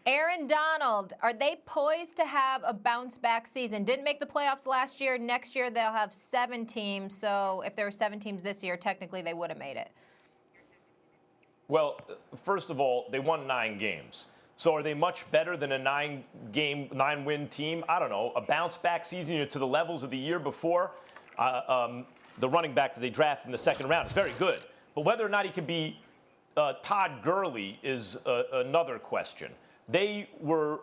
Aaron Donald, are they poised to have a bounce-back season? Didn't make the playoffs last year. Next year they'll have 7 teams. So if there were 7 teams this year, technically they would have made it. Well, first of all, they won 9 games. So are they much better than a 9-win team? I don't know. A bounce-back season to the levels of the year before. The running back that they drafted in the second round is very good. But whether or not he can be Todd Gurley is another question. They were,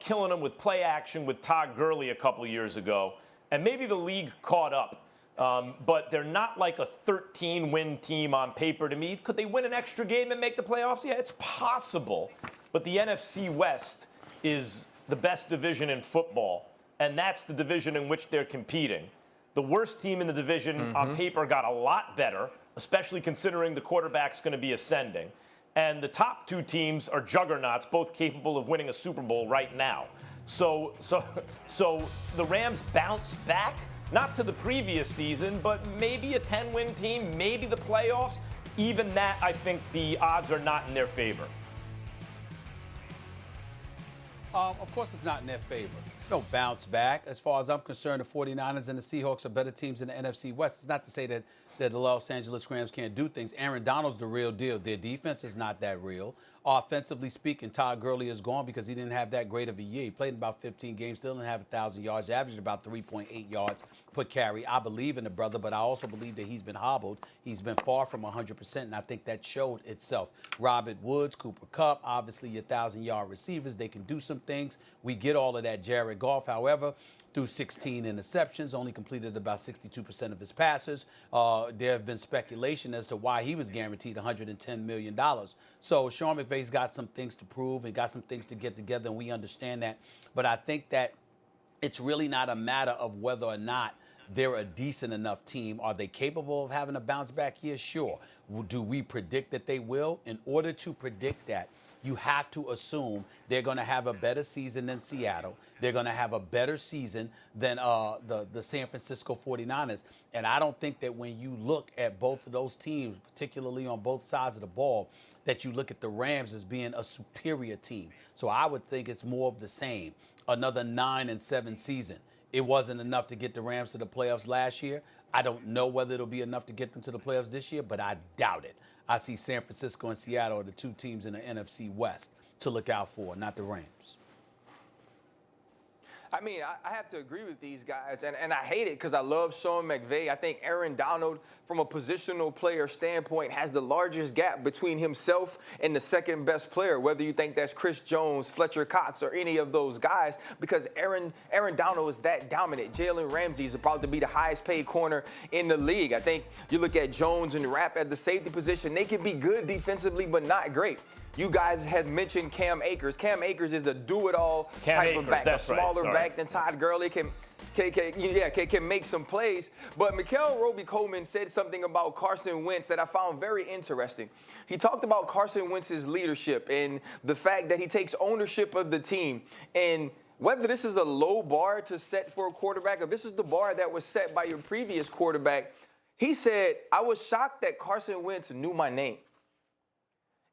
killing him with play action with Todd Gurley a couple of years ago. And maybe the league caught up. But they're not like a 13-win team on paper to me. Could they win an extra game and make the playoffs? Yeah, it's possible. But the NFC West is the best division in football, and that's the division in which they're competing. The worst team in the division on paper got a lot better, especially considering the quarterback's going to be ascending. And the top 2 teams are juggernauts, both capable of winning a Super Bowl right now. So the Rams bounce back, not to the previous season, but maybe a 10-win team, maybe the playoffs. Even that, I think the odds are not in their favor. Of course it's not in their favor. It's no bounce back. As far as I'm concerned, the 49ers and the Seahawks are better teams in the NFC West. It's not to say that the Los Angeles Rams can't do things. Aaron Donald's the real deal. Their defense is not that real. Offensively speaking, Todd Gurley is gone because he didn't have that great of a year. He played in about 15 games, still didn't have 1,000 yards, averaged about 3.8 yards per carry. I believe in the brother, but I also believe that he's been hobbled. He's been far from 100%, and I think that showed itself. Robert Woods, Cooper Kupp, obviously your 1,000-yard receivers, they can do some things. We get all of that. Jared Goff, however, threw 16 interceptions, only completed about 62% of his passes. There have been speculation as to why he was guaranteed $110 million. So Sean McVay's got some things to prove and got some things to get together, and we understand that. But I think that it's really not a matter of whether or not they're a decent enough team. Are they capable of having a bounce back year? Sure. Do we predict that they will? In order to predict that, you have to assume they're going to have a better season than Seattle. They're going to have a better season than the San Francisco 49ers. And I don't think that when you look at both of those teams, particularly on both sides of the ball, that you look at the Rams as being a superior team. So I would think it's more of the same. Another 9-7 season. It wasn't enough to get the Rams to the playoffs last year. I don't know whether it'll be enough to get them to the playoffs this year, but I doubt it. I see San Francisco and Seattle are the 2 teams in the NFC West to look out for, not the Rams. I mean, I have to agree with these guys, and I hate it because I love Sean McVay. I think Aaron Donald, from a positional player standpoint, has the largest gap between himself and the second best player, whether you think that's Chris Jones, Fletcher Cox, or any of those guys, because Aaron Donald is that dominant. Jalen Ramsey is about to be the highest paid corner in the league. I think you look at Jones and Rapp at the safety position, they can be good defensively, but not great. You guys have mentioned Cam Akers. Cam Akers is a do-it-all type of back, a smaller back than Todd Gurley can make some plays. But Mikel Roby-Coleman said something about Carson Wentz that I found very interesting. He talked about Carson Wentz's leadership and the fact that he takes ownership of the team. And whether this is a low bar to set for a quarterback or this is the bar that was set by your previous quarterback, he said, I was shocked that Carson Wentz knew my name.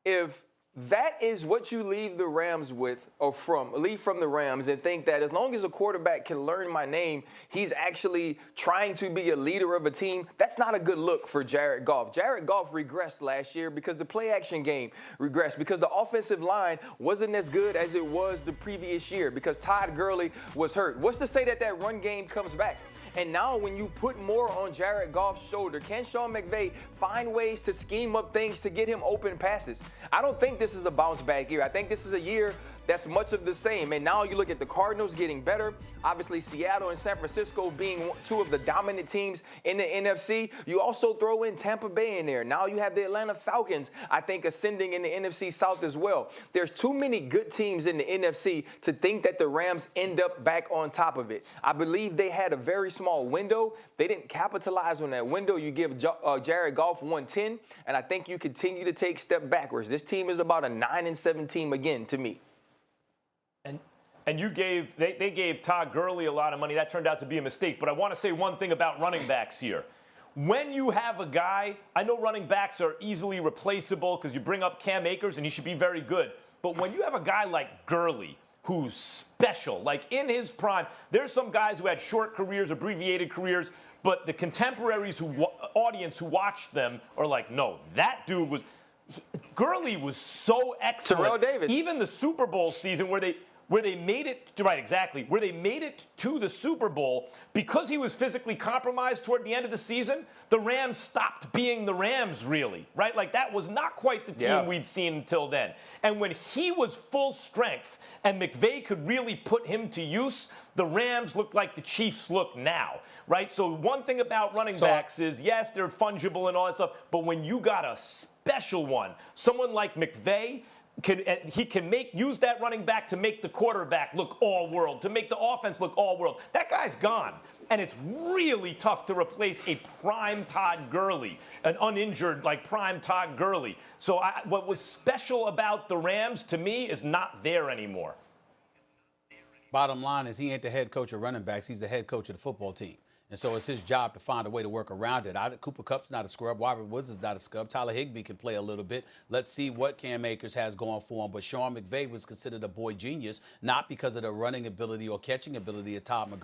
If that is what you leave the Rams with, or leave from the Rams, and think that as long as a quarterback can learn my name, he's actually trying to be a leader of a team. That's not a good look for Jared Goff. Jared Goff regressed last year because the play-action game regressed, because the offensive line wasn't as good as it was the previous year, because Todd Gurley was hurt. What's to say that that run game comes back? And now when you put more on Jared Goff's shoulder, can Sean McVay find ways to scheme up things to get him open passes? I don't think this is a bounce back year. I think this is a year that's much of the same. And now you look at the Cardinals getting better. Obviously, Seattle and San Francisco being 2 of the dominant teams in the NFC. You also throw in Tampa Bay in there. Now you have the Atlanta Falcons, I think, ascending in the NFC South as well. There's too many good teams in the NFC to think that the Rams end up back on top of it. I believe they had a very small window. They didn't capitalize on that window. You give Jared Goff 110, and I think you continue to take step backwards. This team is about a 9-7 team again to me. And they gave Todd Gurley a lot of money. That turned out to be a mistake. But I want to say one thing about running backs here. When you have a guy, I know running backs are easily replaceable because you bring up Cam Akers and he should be very good. But when you have a guy like Gurley, who's special, like in his prime, there's some guys who had short careers, abbreviated careers, but the contemporaries audience who watched them are like, no, that dude was. Gurley was so excellent. Terrell Davis. Even the Super Bowl season where they made it right, exactly, where they made it to the Super Bowl, because he was physically compromised toward the end of the season, the Rams stopped being the Rams, really, right? Like, that was not quite the team we'd seen until then. And when he was full strength and McVay could really put him to use, the Rams looked like the Chiefs look now, right? So one thing about running backs is, yes, they're fungible and all that stuff, but when you got a special one, someone like McVay, he can use that running back to make the quarterback look all world, to make the offense look all world. That guy's gone. And it's really tough to replace a prime Todd Gurley, an uninjured like prime Todd Gurley. So what was special about the Rams to me is not there anymore. Bottom line is he ain't the head coach of running backs. He's the head coach of the football team. And so it's his job to find a way to work around it. Cooper Kupp's not a scrub. Robert Woods is not a scrub. Tyler Higbee can play a little bit. Let's see what Cam Akers has going for him. But Sean McVay was considered a boy genius, not because of the running ability or catching ability of Todd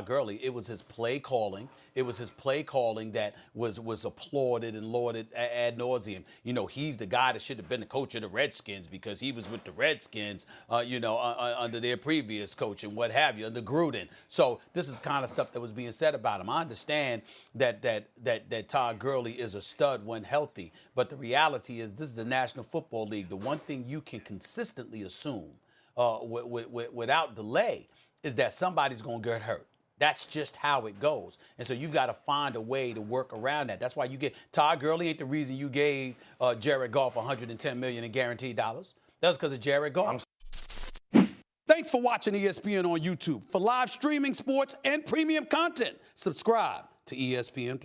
Gurley. It was his play calling. It was his play calling that was applauded and lauded ad nauseum. You know, he's the guy that should have been the coach of the Redskins because he was with the Redskins, under their previous coach and what have you, under Gruden. So this is the kind of stuff that was being said about him. I understand that Todd Gurley is a stud when healthy, but the reality is this is the National Football League. The one thing you can consistently assume without delay is that somebody's going to get hurt. That's just how it goes. And so you've got to find a way to work around that. That's why you get Todd Gurley ain't the reason you gave Jared Goff $110 million in guaranteed dollars. That's because of Jared Goff. Thanks for watching ESPN on YouTube. For live streaming, sports, and premium content, subscribe to ESPN+.